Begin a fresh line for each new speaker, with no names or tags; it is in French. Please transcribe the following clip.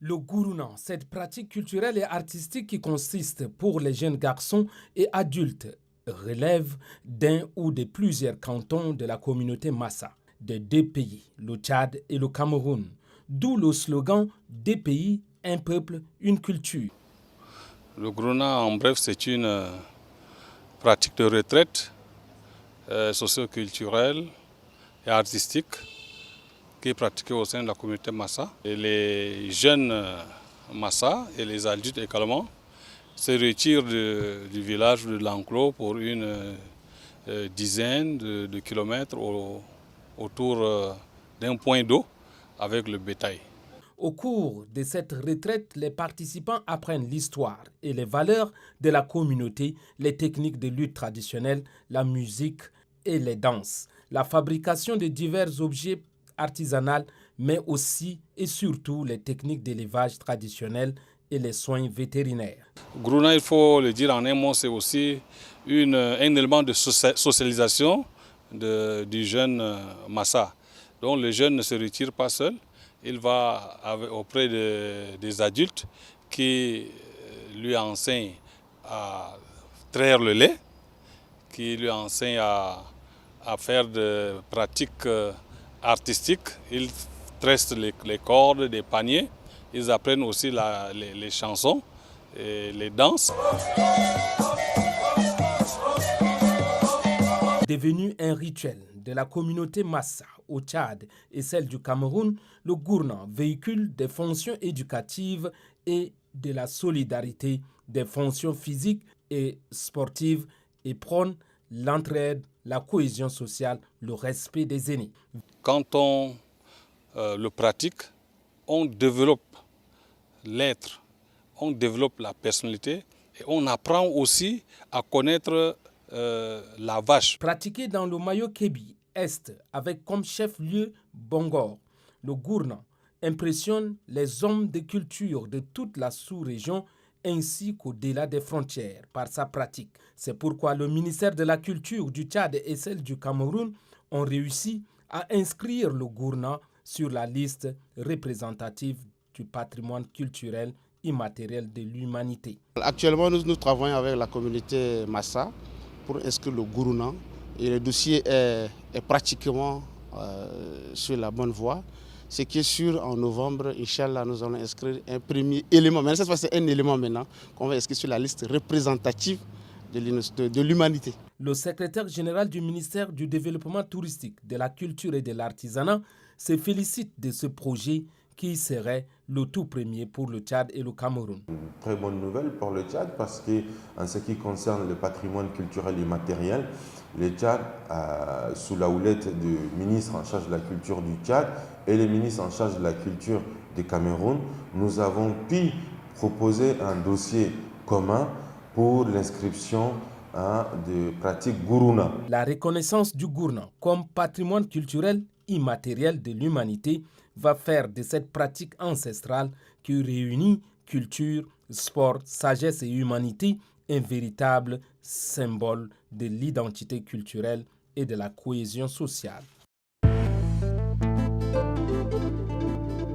Le Guruna, cette pratique culturelle et artistique qui consiste pour les jeunes garçons et adultes, relève d'un ou de plusieurs cantons de la communauté Massa, des deux pays, le Tchad et le Cameroun, d'où le slogan « Deux pays, un peuple, une culture ».
Le Guruna, en bref, c'est une pratique de retraite socio-culturelle et artistique qui est pratiquée au sein de la communauté Massa. Et les jeunes Massa et les adultes également se retirent du village de l'enclos pour une dizaine de kilomètres autour d'un point d'eau avec le bétail.
Au cours de cette retraite, les participants apprennent l'histoire et les valeurs de la communauté, les techniques de lutte traditionnelle, la musique et les danses, la fabrication de divers objets artisanaux, mais aussi et surtout les techniques d'élevage traditionnel et les soins vétérinaires.
Guruna, il faut le dire en un mot, c'est aussi un élément de socialisation du jeune Massa. Donc le jeune ne se retire pas seul, il va auprès des adultes qui lui enseignent à traire le lait, qui lui enseignent à faire des pratiques artistiques. Ils tressent les cordes des paniers, ils apprennent aussi les chansons et les danses.
Devenu un rituel de la communauté Massa au Tchad et celle du Cameroun, le Gurna véhicule des fonctions éducatives et de la solidarité, des fonctions physiques et sportives et prône l'entraide, la cohésion sociale, le respect des aînés.
Quand on le pratique, on développe l'être, on développe la personnalité et on apprend aussi à connaître la vache.
Pratiqué dans le Mayo-Kébi Est avec comme chef-lieu Bongor, le Gurna impressionne les hommes de culture de toute la sous-région ainsi qu'au-delà des frontières par sa pratique. C'est pourquoi le ministère de la Culture du Tchad et celle du Cameroun ont réussi à inscrire le Gurna sur la liste représentative du patrimoine culturel immatériel de l'humanité.
Actuellement, nous travaillons avec la communauté Massa pour inscrire le Guruna et le dossier est pratiquement sur la bonne voie. Ce qui est sûr, en novembre, Inch'Allah, nous allons inscrire un premier élément. Mais cette fois, c'est un élément maintenant qu'on va inscrire sur la liste représentative de l'humanité.
Le secrétaire général du ministère du Développement touristique, de la culture et de l'artisanat se félicite de ce projet qui serait le tout premier pour le Tchad et le Cameroun.
Une très bonne nouvelle pour le Tchad parce qu'en ce qui concerne le patrimoine culturel immatériel, le Tchad, sous la houlette du ministre en charge de la culture du Tchad et le ministre en charge de la culture du Cameroun, nous avons pu proposer un dossier commun pour l'inscription de pratiques Guruna.
La reconnaissance du Gurna comme patrimoine culturel immatériel de l'humanité va faire de cette pratique ancestrale qui réunit culture, sport, sagesse et humanité un véritable symbole de l'identité culturelle et de la cohésion sociale.